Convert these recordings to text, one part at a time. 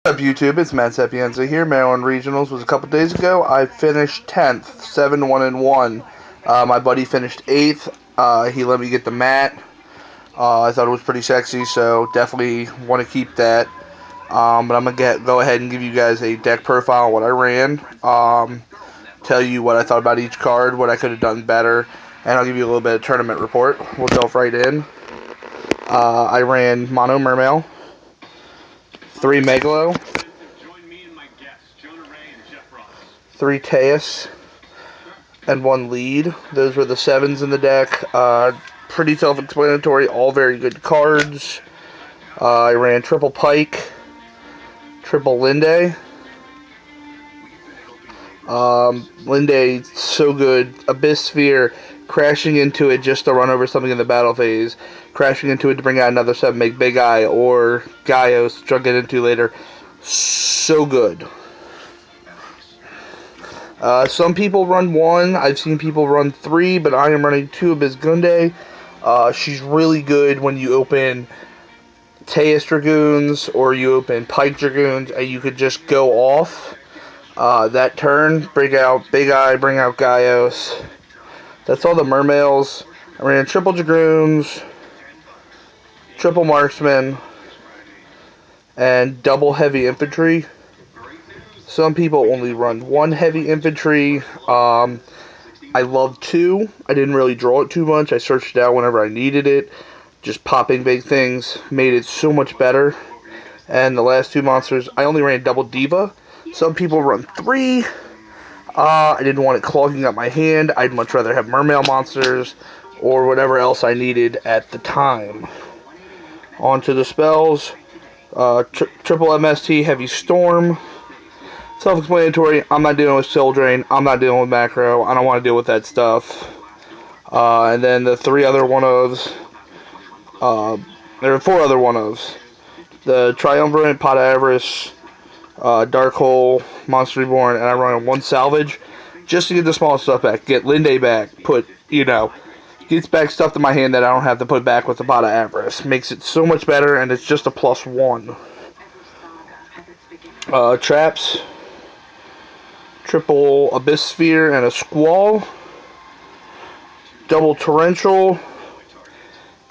What's up, YouTube? It's Sapienza here. Maryland Regionals was a couple days ago. I finished 10th, 7-1-1. My buddy finished 8th. He let me get the mat. I thought it was pretty sexy, so definitely want to keep that. But I'm gonna go ahead and give you guys a deck profile on what I ran. Tell you what I thought about each card, what I could have done better, and I'll give you a little bit of tournament report. We'll delve right in. I ran Mono Mermail, 3 Megalo, 3 Teus, and 1 lead. Those were the 7s in the deck. Pretty self-explanatory, all very good cards. I ran triple Pike, triple Linde. Linde, so good. Abyss Sphere, crashing into it just to run over something in the battle phase. Crashing into it to bring out another 7, make Big Eye, or Gaios, which I'll get into later. So good. Some people run 1. I've seen people run 3, but I am running 2 Abyss Gunde. She's really good when you open Teus Dragoons or you open Pike Dragoons, and you could just go off that turn, bring out Big Eye, bring out Gaios. That's all the mermails. I ran triple Dragoons, triple Marksman, and double Heavy Infantry. Some people only run 1 Heavy Infantry. I love 2. I didn't really draw it too much. I searched it out whenever I needed it. Just popping big things made it so much better. And the last 2 monsters, I only ran double Diva. Some people run 3. I didn't want it clogging up my hand. I'd much rather have mermail monsters or whatever else I needed at the time. On to the spells. Triple MST Heavy Storm. Self-explanatory. I'm not dealing with Soul Drain. I'm not dealing with Macro. I don't want to deal with that stuff. And then the 3 other one-ofs. There are 4 other one-ofs. The Triumvirate, Pot of Avarice, Dark Hole, Monster Reborn, and I run 1 salvage just to get the small stuff back. Get Linde back. Gets back stuff to my hand that I don't have to put back with the Pot of Avarice. Makes it so much better, and it's just a +1. Traps, triple Abyss Sphere and a Squall, double Torrential,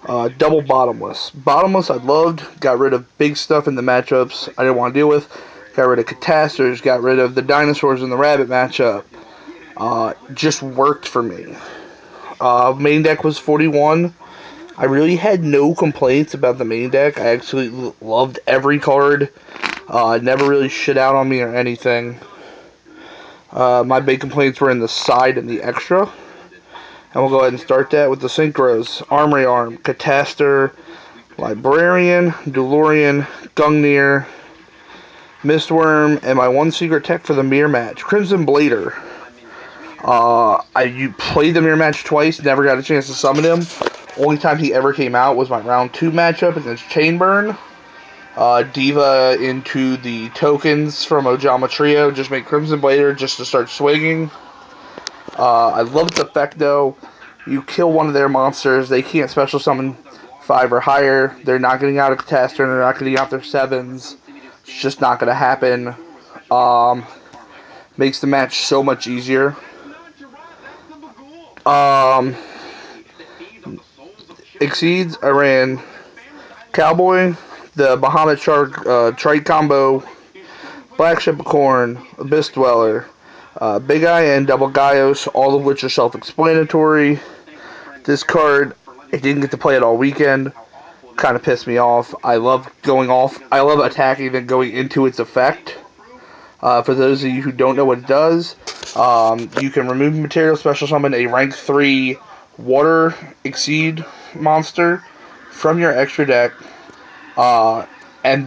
double Bottomless. Bottomless I loved, got rid of big stuff in the matchups I didn't want to deal with. Got rid of Catasters, got rid of the Dinosaurs in the Rabbit matchup. Just worked for me. Main deck was 41. I really had no complaints about the main deck. I actually loved every card. Never really shit out on me or anything. My big complaints were in the side and the extra. And we'll go ahead and start that with the Synchros. Armory Arm, Cataster, Librarian, Dulorian, Gungnir, Mistworm, and my 1 secret tech for the mirror match, Crimson Blader. I played the mirror match twice, never got a chance to summon him. Only time he ever came out was my round 2 matchup against Chainburn. Diva into the tokens from Ojama Trio, just make Crimson Blader just to start swinging. I love its effect though. You kill one of their monsters, they can't special summon 5 or higher. They're not getting out of Cataster, and they're not getting out their 7s. It's just not going to happen. Makes the match so much easier. Exceeds, I ran Cowboy, the Bahamut Shark Trike combo, Black Shipicorn, Abyss Dweller, Big Eye, and Double Gaios, all of which are self-explanatory. This card, I didn't get to play it all weekend. Kind of pissed me off. I love going off. I love attacking and going into its effect. For those of you who don't know what it does, you can remove material, special summon a rank 3 water exceed monster from your extra deck, and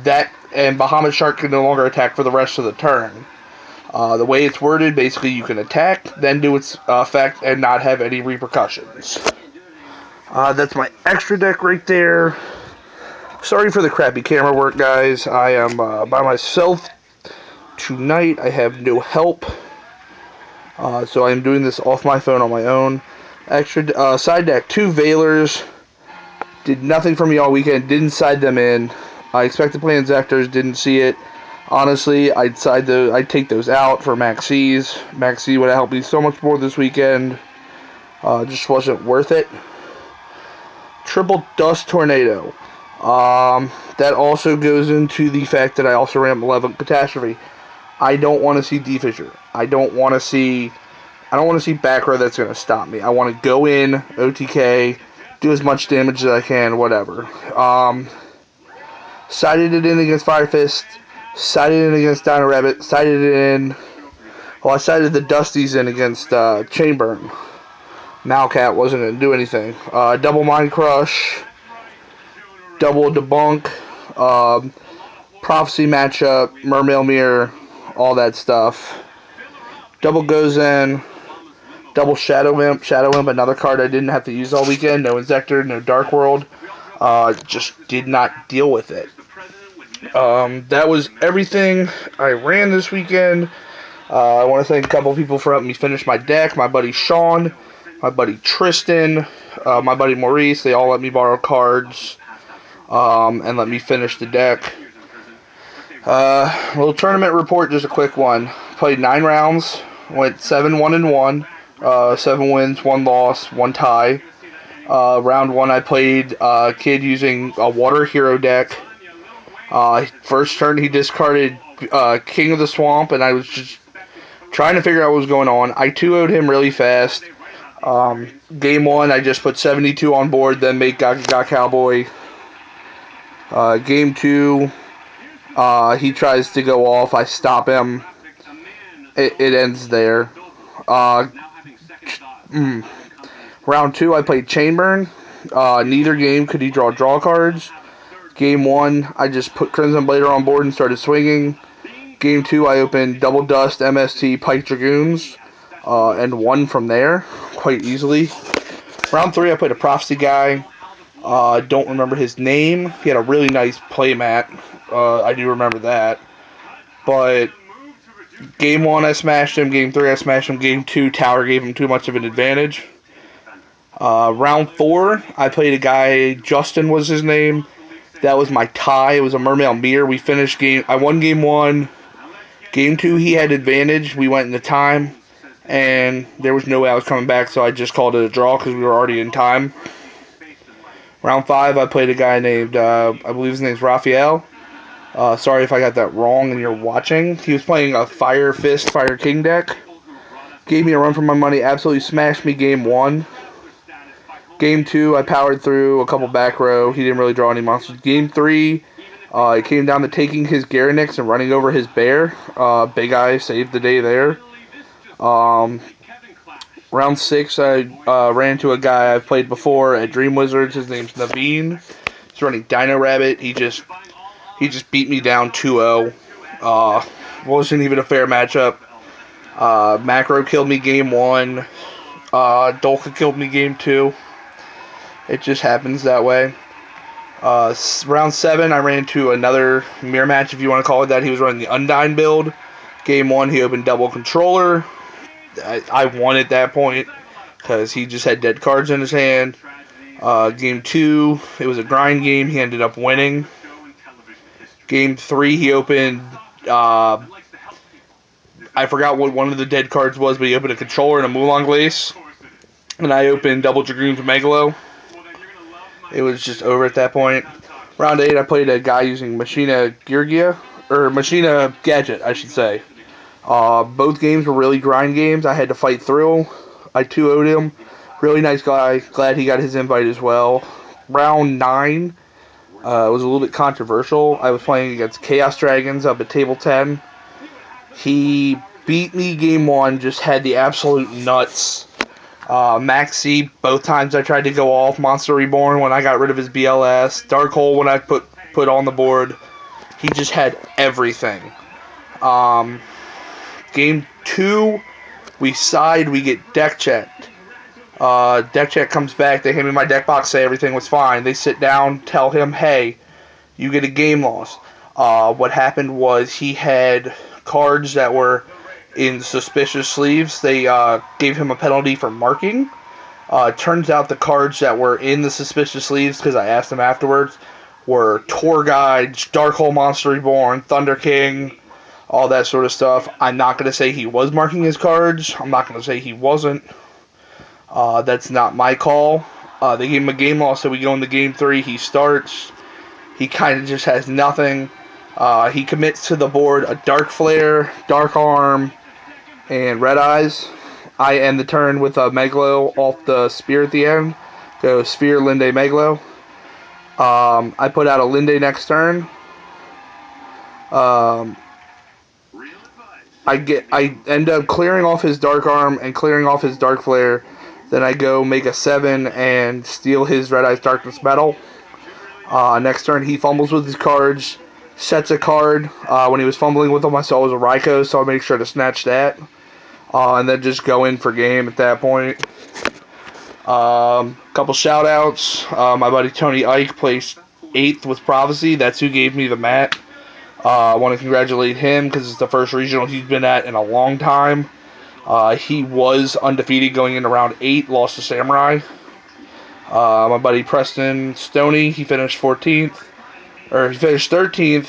Bahamut Shark can no longer attack for the rest of the turn. The way it's worded, basically you can attack, then do its effect, and not have any repercussions. That's my extra deck right there. Sorry for the crappy camera work, guys. I am by myself tonight. I have no help. So I am doing this off my phone on my own. Extra side deck, 2 Veilers. Did nothing for me all weekend. Didn't side them in. I expected to play Inzectors. Didn't see it. Honestly, I'd take those out for Max C's. Max C would have helped me so much more this weekend. Just wasn't worth it. Triple Dust Tornado. That also goes into the fact that I also ran Malevolent Catastrophe. I don't want to see D-Fissure. I don't want to see back row that's going to stop me. I want to go in, OTK, do as much damage as I can, whatever. Sided it in against Fire Fist, sided it in against Dino Rabbit, sided it in. Well, I sided the Dusties in against Chainburn. Malcat wasn't going to do anything. Double Mind Crush, double Debunk, Prophecy matchup, Mermail Mirror, all that stuff. Double goes in, double Shadow Imp, another card I didn't have to use all weekend. No Insector, no Dark World. Just did not deal with it. That was everything I ran this weekend. I want to thank a couple people for helping me finish my deck. My buddy Sean, my buddy Tristan, my buddy Maurice. They all let me borrow cards and let me finish the deck. Little tournament report, just a quick one. Played 9 rounds, went 7-1-1, 7 wins, 1 loss, 1 tie. Round 1 I played Kid using a Water Hero deck. First turn he discarded King of the Swamp, and I was just trying to figure out what was going on. I 2-0'd him really fast. Game 1 I just put 72 on board, then made Gaga Cowboy. Game 2 he tries to go off, I stop him. It ends there. Round 2 I played Chainburn. Neither game could he draw cards. Game 1 I just put Crimson Blader on board and started swinging. Game 2 I opened Double Dust, MST, Pike Dragoons, and won from there quite easily. Round 3 I played a Prophecy guy. Don't remember his name. He had a really nice playmat. I do remember that. But Game 1 I smashed him. Game 3 I smashed him. Game 2 Tower gave him too much of an advantage. Round 4 I played a guy, Justin was his name. That was my tie. It was a Mermail Mirror. We finished I won Game 1. Game 2 he had advantage. We went into time. And there was no way I was coming back, so I just called it a draw because we were already in time. Round 5, I played a guy named, I believe his name's Raphael. Sorry if I got that wrong and you're watching. He was playing a Fire Fist, Fire King deck. Gave me a run for my money, absolutely smashed me Game 1. Game 2, I powered through a couple back row. He didn't really draw any monsters. Game 3, it came down to taking his Garanix and running over his bear. Big Eye saved the day there. Round 6, I ran into a guy I've played before at Dream Wizards. His name's Naveen. He's running Dino Rabbit. He just beat me down 2-0. Wasn't even a fair matchup. Macro killed me Game 1. Dolka killed me Game 2. It just happens that way. Round 7, I ran into another mirror match, if you want to call it that. He was running the Undyne build. Game 1, he opened double controller. I won at that point because he just had dead cards in his hand. Game 2, it was a grind game. He ended up winning. Game 3, he opened... I forgot what one of the dead cards was, but he opened a controller and a Mulan Glace. And I opened double Dragoons Megalo. It was just over at that point. Round 8, I played a guy using Machina Geargia, or Machina Gadget, I should say. Both games were really grind games. I had to fight through. I 2-0'd him. Really nice guy. Glad he got his invite as well. Round 9 was a little bit controversial. I was playing against Chaos Dragons up at table 10. He beat me Game 1, just had the absolute nuts. Max C, both times I tried to go off. Monster Reborn when I got rid of his BLS. Dark Hole when I put on the board. He just had everything. Game 2, we get deck checked. Deck check comes back, they hand me my deck box, say everything was fine. They sit down, tell him, hey, you get a game loss. What happened was he had cards that were in suspicious sleeves. They gave him a penalty for marking. Turns out the cards that were in the suspicious sleeves, because I asked him afterwards, were Tour Guides, Dark Hole Monster Reborn, Thunder King, all that sort of stuff. I'm not going to say he was marking his cards. I'm not going to say he wasn't. That's not my call. They gave him a game loss, so we go into game 3. He starts. He kind of just has nothing. He commits to the board a Dark Flare, Dark Arm, and Red Eyes. I end the turn with a Megalo off the Spear at the end. Go Sphere, Linde, Megalo. I put out a Linde next turn. I end up clearing off his Dark Arm and clearing off his Dark Flare. Then I go make a 7 and steal his Red Eyes Darkness Metal. Next turn he fumbles with his cards, sets a card. When he was fumbling with them, I saw it was a Raikou, so I made sure to snatch that. And then just go in for game at that point. Couple shout outs. My buddy Tony Ike placed 8th with Prophecy. That's who gave me the mat. I want to congratulate him because it's the first regional he's been at in a long time. He was undefeated going into round 8, lost to Samurai. My buddy Preston Stoney, he finished 14th. Or he finished 13th.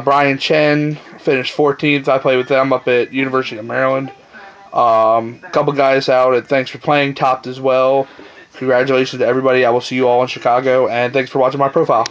Brian Chen finished 14th. I played with them up at University of Maryland. A couple guys out at Thanks for Playing topped as well. Congratulations to everybody. I will see you all in Chicago, and thanks for watching my profile.